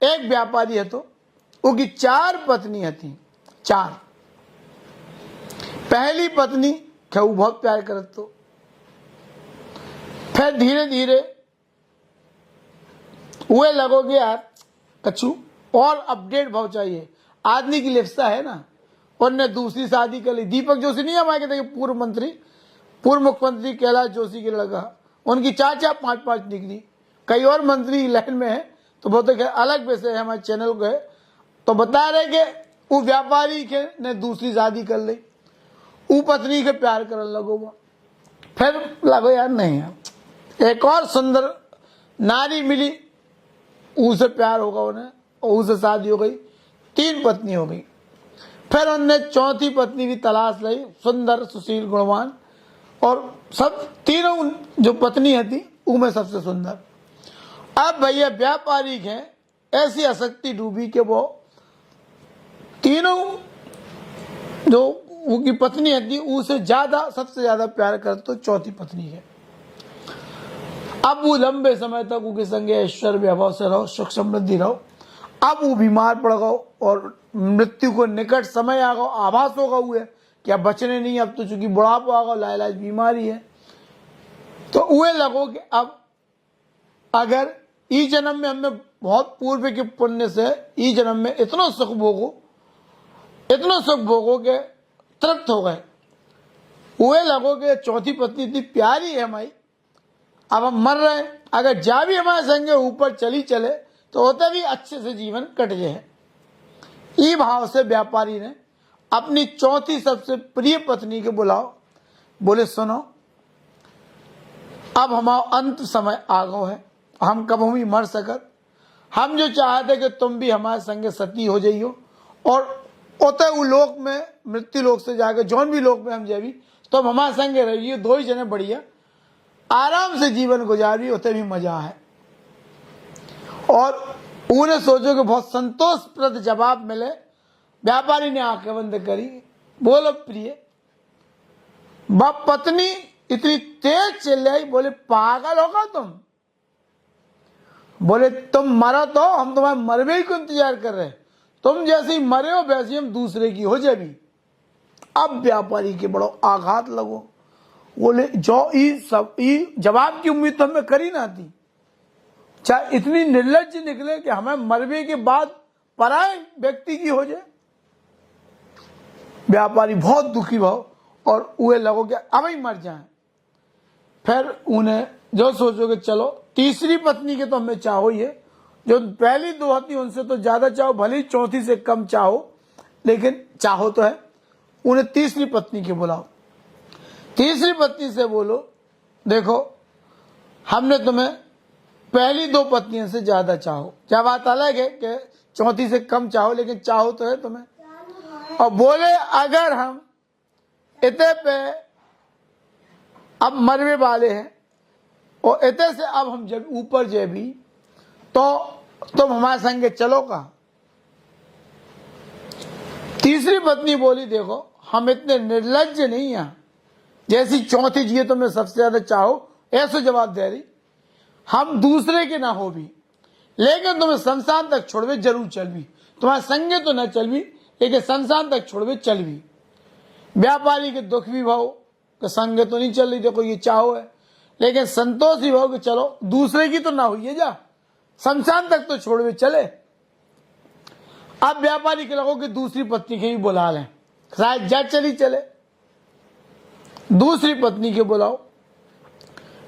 एक व्यापारी है तो उनकी 4 पत्नी थी। 4। पहली पत्नी के वो बहुत प्यार करत तो फिर धीरे धीरे हुए लगोगे यार कछु और अपडेट बहुत चाहिए। आदमी की लिप्सा है ना, उनने दूसरी शादी कर ली। दीपक जोशी नहीं हमारे कहते पूर्व मंत्री, पूर्व मुख्यमंत्री कैलाश जोशी के लड़का, उनकी 4-4 5-5 निकली। कई और मंत्री लाइन में है तो बहुत अलग वैसे है हमारे चैनल को है तो बता रहे कि वो व्यापारी के ने दूसरी शादी कर ली, वो पत्नी के प्यार करने लगो। वो फिर लगो यार नहीं यार एक और सुंदर नारी मिली, उसे प्यार होगा उन्हें और उसे शादी हो गई, 3 पत्नी हो गई। फिर उनने 4थी पत्नी की तलाश ली, सुंदर सुशील गुणवान, और सब तीनों जो पत्नी थी उनमें सबसे सुंदर। अब भैया व्यापारी के ऐसी आसक्ति डूबी कि वो तीनों जो उनकी पत्नी थी उसे ज्यादा सबसे ज्यादा प्यार करते तो 4थी पत्नी है। अब वो लंबे समय तक उनके संग ऐश्वर्य वैभव से रहो, सुख समृद्धि रहो। अब वो बीमार पड़ गओ और मृत्यु को निकट समय आ गओ, आभास होगा हुए कि अब बचने नहीं, अब तो चूंकि बुढ़ापा आ गओ, लाइलाज बीमारी है। तो उहे लगो कि अब अगर ई जन्म में हमें बहुत पूर्व के पुण्य से ई जन्म में इतना सुख भोगो के तृप्त हो गए, उहे लगो कि 4थी पत्नी इतनी प्यारी है हमारी, अब हम मर रहे हैं, अगर जा भी हमारे संगे ऊपर चली चले तो होता भी अच्छे से जीवन कट जाए। ई भाव से व्यापारी ने अपनी 4थी सबसे प्रिय पत्नी के बुलाओ, बोले सुनो अब हमारा अंत समय आ गो है, हम कब भी मर सकत, हम जो चाहते कि तुम भी हमारे संगे सती हो जाइयो और उते वो लोक में मृत्यु लोक से जाकर जौन भी लोक में हम जाबी तुम हमारे संगे रहिए, 2 ही जने बढ़िया आराम से जीवन गुजारी, उते भी मजा है। और उन्हें सोचो कि बहुत संतोषप्रद जवाब मिले। व्यापारी ने आंखें बंद करी, बोलो प्रिय, बाप पत्नी इतनी तेज चिल्लाई, बोले पागल होगा तुम, बोले तुम मरो तो हम तुम्हारे मरवे को इंतजार कर रहे, तुम जैसे ही मरे हो वैसे हम दूसरे की हो जाबी। अब व्यापारी के बड़ो आघात लगो, बोले जो ई जवाब की उम्मीद तो हमें करी ना थी, चाहे इतनी निर्लज्ज निकले कि हमें मरवे के बाद पराये व्यक्ति की हो जाए। व्यापारी बहुत दुखी भाव और उहे लगो कि अब ही मर जाए। फिर उन्हें जो सोचो कि चलो 3री पत्नी के तो हमें चाहो ही है, जो पहली 2 थी उनसे तो ज्यादा चाहो, भले ही 4थी से कम चाहो लेकिन चाहो तो है। उन्हें 3री पत्नी के बुलाओ, 3री पत्नी से बोलो देखो हमने तुम्हें पहली 2 पत्नियों से ज्यादा चाहो, क्या बात अलग है कि 4थी से कम चाहो लेकिन चाहो तो है तुम्हें। और बोले अगर हम इतने पे अब मरने वाले हैं और इतने से अब हम जब ऊपर जेबी तो तुम हमारे संगे चलो का। 3री पत्नी बोली देखो हम इतने निर्लज्ज नहीं हैं, जैसी 4थी जिए तुम्हें सबसे ज्यादा चाहो ऐसे जवाब दे रही, हम दूसरे के ना हो भी लेकिन तुम्हें शमशान तक छोड़वे जरूर चल भी, तुम्हारे संगे तो न चल भी लेकिन शमशान तक छोड़वे चल भी। व्यापारी के दुख भी भाव के संगे तो नहीं चल रही, देखो ये चाहो है लेकिन संतोष ही भाव कि चलो दूसरे की तो ना हुई है, जा शमशान तक तो छोड़वे चले। अब व्यापारी के लगो कि दूसरी पत्नी के भी बुला लें, शायद जा चली चले। दूसरी पत्नी के बुलाओ,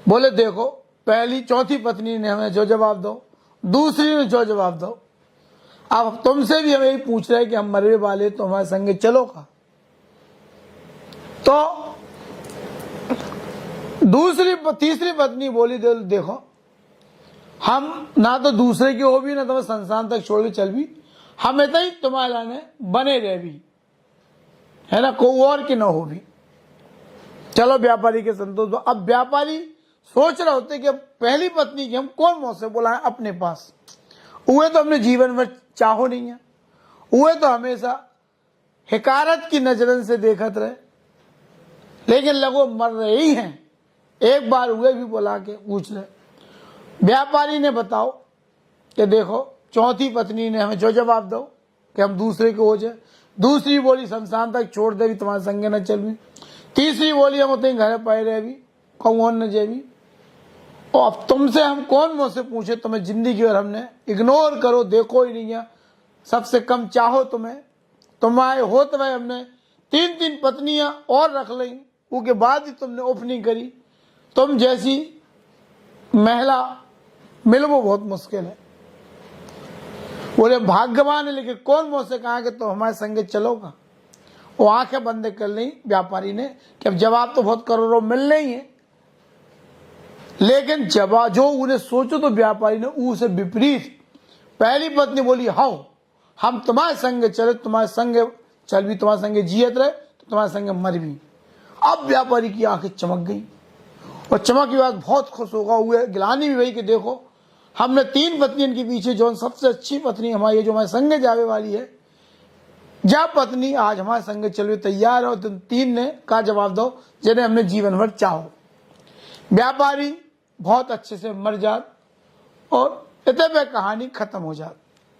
बोले देखो पहली 4थी पत्नी ने हमें जो जवाब दो, दूसरी ने जो जवाब दो, अब तुमसे भी हमें यही पूछ रहे कि हम मरने वाले तो हमारे संगे चलो का। तो 3री पत्नी बोली देखो हम ना तो दूसरे की हो भी ना तुम्हें संसार तक छोड़ के चल भी, हम इतना ही तुम्हारे लाने बने रहे भी है ना, कोई और की ना हो भी। चलो व्यापारी के संतोष दो। अब व्यापारी सोच रहे होते कि पहली पत्नी की हम कौन मुंह से बुलाएं अपने पास, उहे तो हमने जीवन में चाहो नहीं है, उहे तो हमेशा हिकारत की नजरन से देखत रहे लेकिन लगो मर रहे ही हैं, एक बार हुए भी बुला के पूछ ले। व्यापारी ने बताओ कि देखो चौथी पत्नी ने हमें जो जवाब दो कि हम दूसरे के हो जाए। दूसरी बोली शमशान तक छोड़ दे भी तुम्हारे संगे न चल भी। तीसरी बोली हम उतने घर पाए रहे भी कौन न जेबी। और अब तुमसे हम कौन मुझसे पूछे तुम्हें जिंदगी और हमने इग्नोर करो देखो ही नहीं है। सबसे कम चाहो तुम्हारे हो तो भाई हमने 3 पत्नियां और रख ली उसके बाद ही तुमने उफ नहीं करी। तुम जैसी महिला मिलना बहुत मुश्किल है। बोले भाग्यवान है लेकिन कौन मुझसे कहा कि तुम हमारे संगे चलोगा। वो आंखें बंद कर ली व्यापारी ने कि अब जवाब तो बहुत करोड़ों मिलने ही है, लेकिन जवाब जो उन्हें सोचो तो व्यापारी ने उसे विपरीत। पहली पत्नी बोली हाँ हम तुम्हारे संगे चले, तुम्हारे संगे चल भी तुम्हारे संगे जियत रहे तो तुम्हारे संगे मर भी। अब व्यापारी की आंखें चमक गई और चमक के बाद बहुत खुश होगा हुए गिलानी भी वही कि देखो हमने 3 पत्नियों के पीछे जो सबसे अच्छी पत्नी हमारी जो हमारे संगे जावे वाली है जा पत्नी आज हमारे संगे चलने तैयार हो। तुम 3 ने का जवाब दो जिन्हें हमने जीवन भर चाहो। व्यापारी बहुत अच्छे से मर जात और इतने पे कहानी खत्म हो जाती।